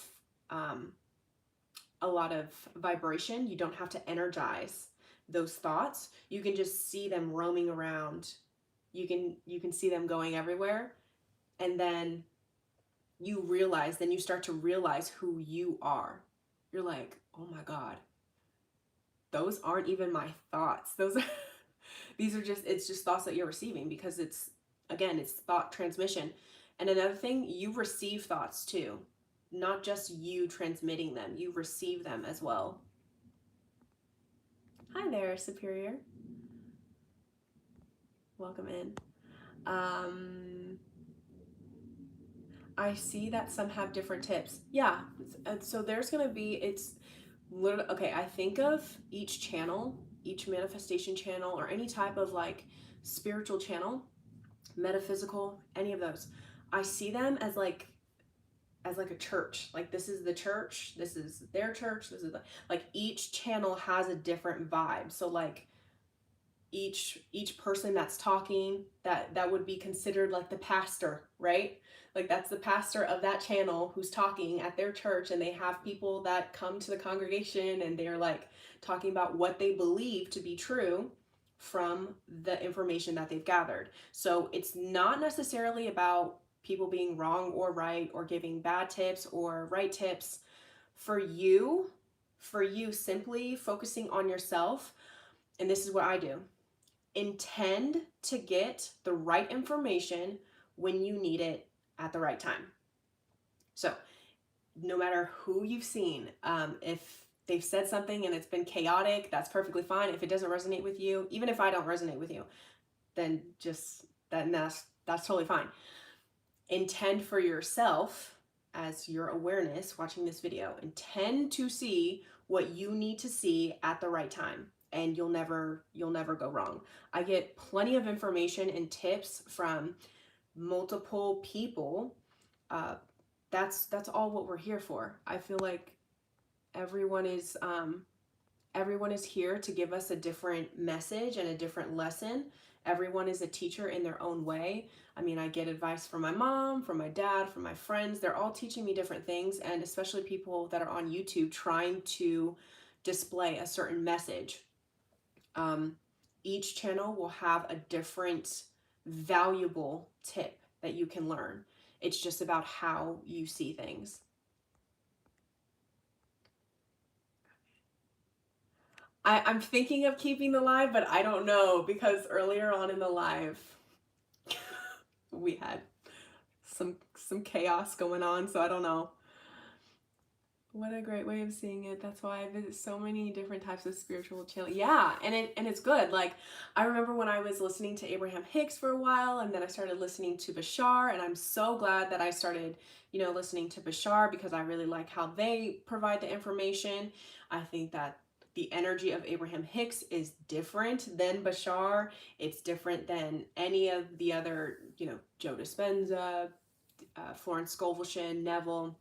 vibration. You don't have to energize those thoughts. You can just see them roaming around. You can see them going everywhere, and then you start to realize who you are. You're like, oh my God, those aren't even my thoughts. It's just thoughts that you're receiving, because it's thought transmission. And another thing, you receive thoughts too, not just you transmitting them, you receive them as well. Hi there, Superior. Welcome in. I see that some have different tips. Yeah, so there's gonna be, it's literally, okay, I think of each channel, each manifestation channel, or any type of like spiritual channel, metaphysical, any of those, I see them as like a church. Like, this is the church, this is their church, this is like each channel has a different vibe. So like each person that's talking, that would be considered like the pastor, right? Like that's the pastor of that channel who's talking at their church, and they have people that come to the congregation and they're like talking about what they believe to be true from the information that they've gathered. So it's not necessarily about people being wrong or right, or giving bad tips or right tips. For you simply focusing on yourself, and this is what I do: intend to get the right information when you need it at the right time. So no matter who you've seen, if they've said something and it's been chaotic, that's perfectly fine. If it doesn't resonate with you, even if I don't resonate with you, then just that's totally fine. Intend for yourself, as your awareness watching this video, intend to see what you need to see at the right time, and you'll never go wrong. I get plenty of information and tips from multiple people. That's all what we're here for. I feel like everyone is here to give us a different message and a different lesson. Everyone is a teacher in their own way. I mean, I get advice from my mom, from my dad, from my friends. They're all teaching me different things, and especially people that are on YouTube trying to display a certain message. Each channel will have a different valuable tip that you can learn. It's just about how you see things. I'm thinking of keeping the live, but I don't know, because earlier on in the live, we had some chaos going on, so I don't know. What a great way of seeing it. That's why I visit so many different types of spiritual channels. Yeah, and it's good. Like, I remember when I was listening to Abraham Hicks for a while, and then I started listening to Bashar, and I'm so glad that I started, listening to Bashar, because I really like how they provide the information. I think that the energy of Abraham Hicks is different than Bashar. It's different than any of the other, Joe Dispenza, Florence Scovel, Neville.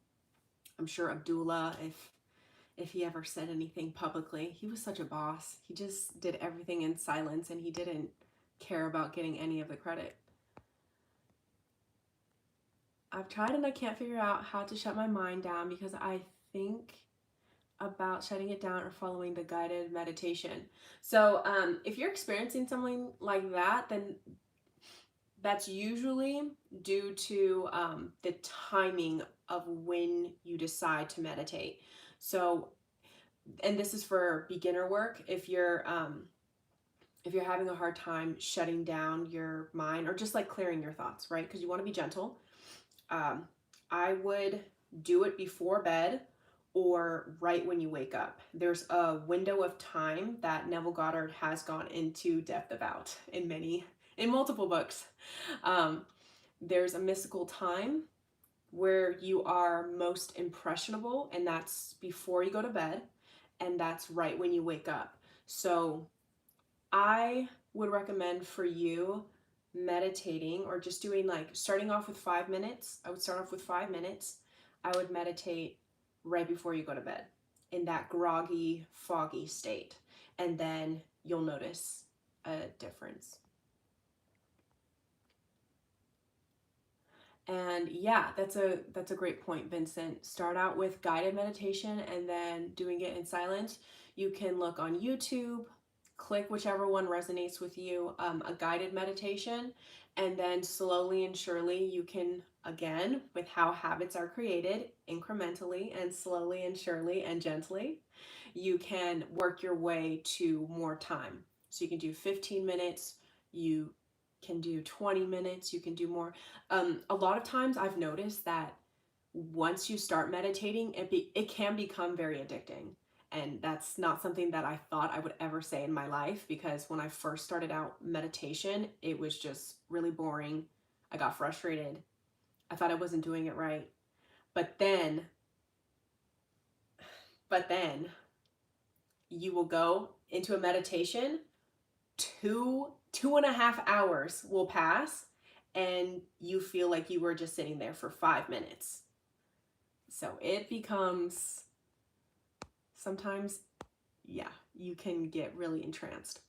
I'm sure Abdullah, if he ever said anything publicly. He was such a boss. He just did everything in silence, and he didn't care about getting any of the credit. I've tried and I can't figure out how to shut my mind down, because I think about shutting it down or following the guided meditation. So if you're experiencing something like that, then that's usually due to the timing of when you decide to meditate. So, and this is for beginner work. If you're having a hard time shutting down your mind, or just like clearing your thoughts, right? Because you want to be gentle. I would do it before bed or right when you wake up. There's a window of time that Neville Goddard has gone into depth about in multiple books. There's a mystical time where you are most impressionable, and that's before you go to bed, and that's right when you wake up. So I would recommend for you meditating, or just doing, like, starting off with 5 minutes. I would start off with 5 minutes. I would meditate right before you go to bed, in that groggy, foggy state, and then you'll notice a difference. And yeah, that's a great point, Vincent. Start out with guided meditation and then doing it in silence. You can look on YouTube, click whichever one resonates with you, a guided meditation, and then slowly and surely you can, again, with how habits are created, incrementally and slowly and surely and gently, you can work your way to more time. So you can do 15 minutes, you can do 20 minutes, you can do more. A lot of times I've noticed that once you start meditating, it can become very addicting. And that's not something that I thought I would ever say in my life, because when I first started out meditation, it was just really boring. I got frustrated. I thought I wasn't doing it right. But then you will go into a meditation, 2.5 hours will pass, and you feel like you were just sitting there for 5 minutes. So it becomes, sometimes, yeah, you can get really entranced.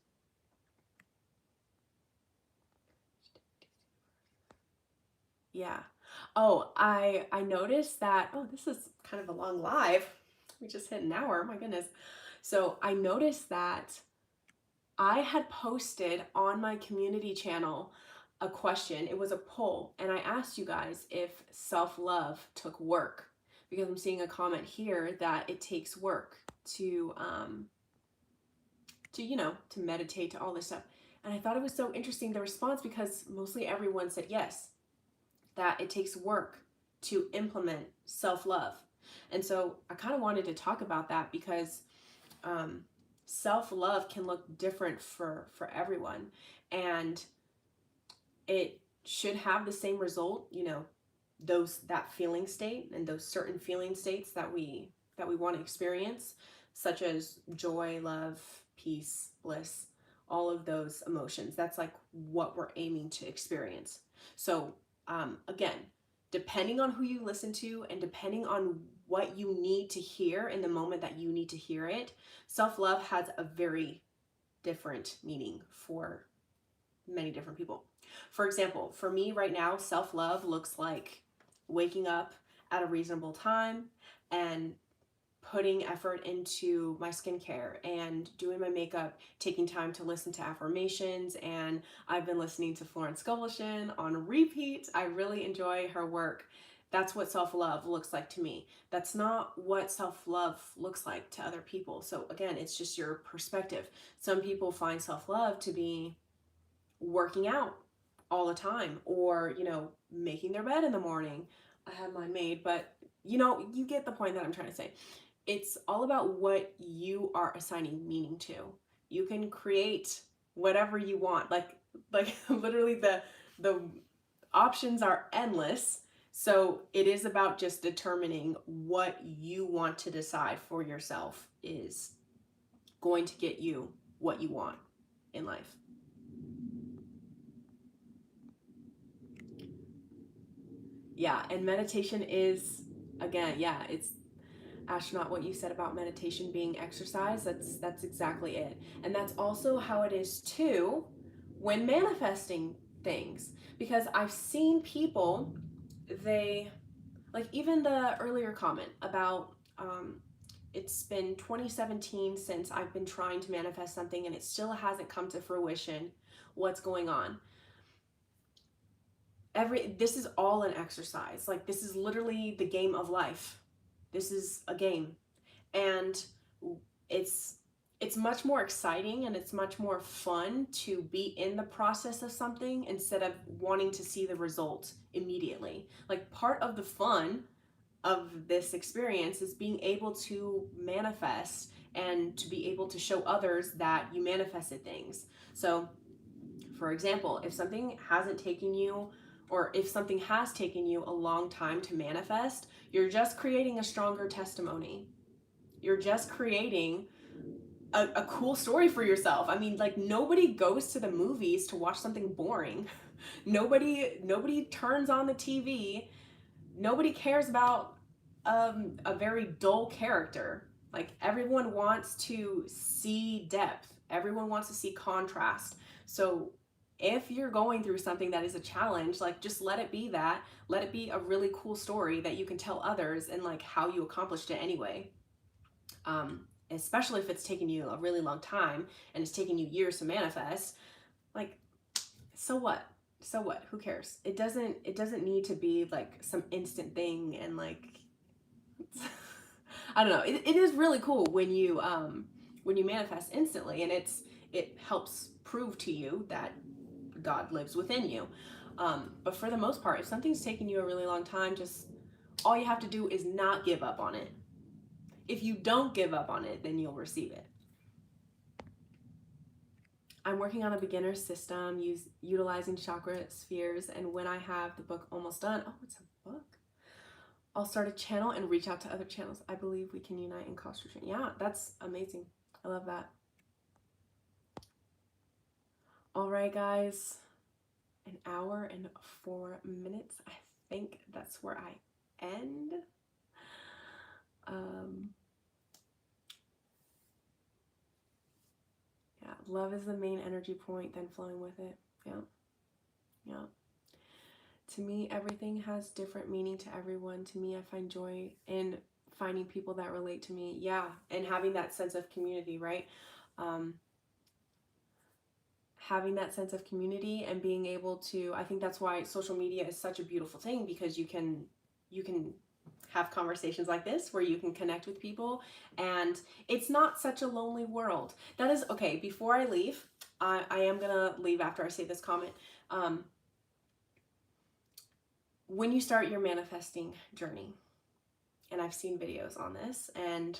Yeah. Oh, I noticed that, oh, this is kind of a long live. We just hit an hour, my goodness. So I noticed that I had posted on my community channel a question. It was a poll, and I asked you guys if self-love took work, because I'm seeing a comment here that it takes work to to meditate, to all this stuff. And I thought it was so interesting, the response, because mostly everyone said yes, that it takes work to implement self-love. And so I kind of wanted to talk about that because um, self-love can look different for everyone, and it should have the same result, that feeling state and those certain feeling states that we want to experience, such as joy, love, peace, bliss, all of those emotions. That's like what we're aiming to experience. So again, depending on who you listen to and depending on what you need to hear in the moment that you need to hear it, self-love has a very different meaning for many different people. For example, for me right now, self-love looks like waking up at a reasonable time and putting effort into my skincare and doing my makeup, taking time to listen to affirmations. And I've been listening to Florence Scovelchin on repeat. I really enjoy her work. That's what self-love looks like to me. That's not what self-love looks like to other people. So again, it's just your perspective. Some people find self-love to be working out all the time, or making their bed in the morning. I have mine made, but you get the point that I'm trying to say. It's all about what you are assigning meaning to. You can create whatever you want, like literally the options are endless. So it is about just determining what you want to decide for yourself is going to get you what you want in life. Yeah, and meditation is, again, yeah, it's astronaut, what you said about meditation being exercise. That's exactly it. And that's also how it is too when manifesting things, because I've seen people, they, like, even the earlier comment about it's been 2017 since I've been trying to manifest something and it still hasn't come to fruition. What's going on? This is all an exercise. Like, this is literally the game of life. This is a game, and it's it's much more exciting and it's much more fun to be in the process of something instead of wanting to see the result immediately. Like, part of the fun of this experience is being able to manifest and to be able to show others that you manifested things. So for example, if something hasn't taken you, or if something has taken you a long time to manifest, you're just creating a stronger testimony. You're just creating a cool story for yourself. I mean, like, nobody goes to the movies to watch something boring. Nobody turns on the TV. Nobody cares about a very dull character. Like, everyone wants to see depth. Everyone wants to see contrast. So if you're going through something that is a challenge, like, just let it be that. Let it be a really cool story that you can tell others, and like how you accomplished it anyway. Especially if it's taken you a really long time and it's taken you years to manifest. Like, so what? So what? Who cares? It doesn't need to be like some instant thing, and like I don't know. It is really cool when you manifest instantly, and it helps prove to you that God lives within you. But for the most part, if something's taken you a really long time, just all you have to do is not give up on it. If you don't give up on it, then you'll receive it. I'm working on a beginner system utilizing chakra spheres, and when I have the book almost done, oh, it's a book, I'll start a channel and reach out to other channels. I believe we can unite and cause retreat. Yeah, that's amazing. I love that. All right, guys, an hour and 4 minutes. I think that's where I end. Yeah, love is the main energy point, then flowing with it. Yeah, yeah. To me, everything has different meaning to everyone. To me, I find joy in finding people that relate to me. Yeah, and having that sense of community, right? Um, having that sense of community and being able to, I think that's why social media is such a beautiful thing, because you can have conversations like this where you can connect with people, and it's not such a lonely world. That is okay. Before I leave, I am gonna leave after I say this comment. When you start your manifesting journey, and I've seen videos on this, and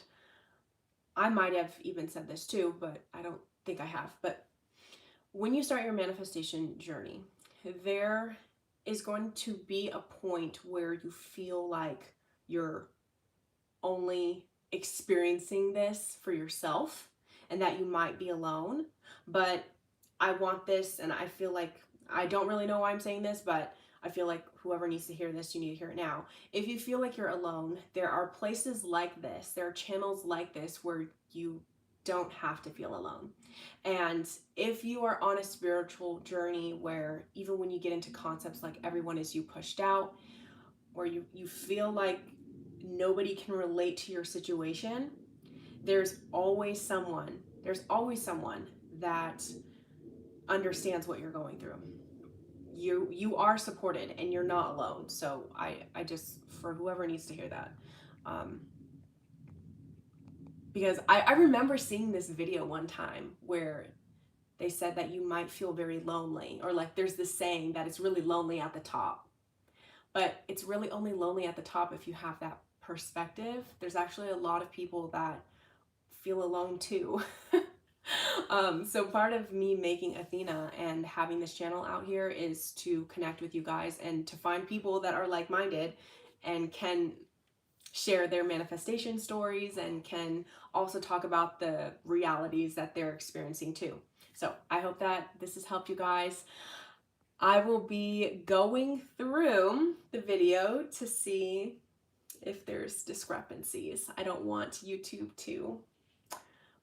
I might have even said this too, but I don't think I have. But when you start your manifestation journey, there is going to be a point where you feel like you're only experiencing this for yourself and that you might be alone. But I want this, and I feel like, I don't really know why I'm saying this, but I feel like whoever needs to hear this, you need to hear it now. If you feel like you're alone, there are places like this, there are channels like this where you don't have to feel alone. And if you are on a spiritual journey where even when you get into concepts like everyone is you pushed out, or you feel like nobody can relate to your situation, there's always someone that understands what you're going through. You are supported and you're not alone. So I just, for whoever needs to hear that, because I remember seeing this video one time where they said that you might feel very lonely, or like there's this saying that it's really lonely at the top, but it's really only lonely at the top if you have that perspective. There's actually a lot of people that feel alone too. So part of me making Athena and having this channel out here is to connect with you guys and to find people that are like-minded and can share their manifestation stories and can also talk about the realities that they're experiencing too. So I hope that this has helped you guys. I will be going through the video to see if there's discrepancies. I don't want YouTube to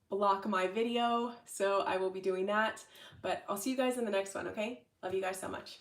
block my video, so I will be doing that. But I'll see you guys in the next one, okay? Love you guys so much.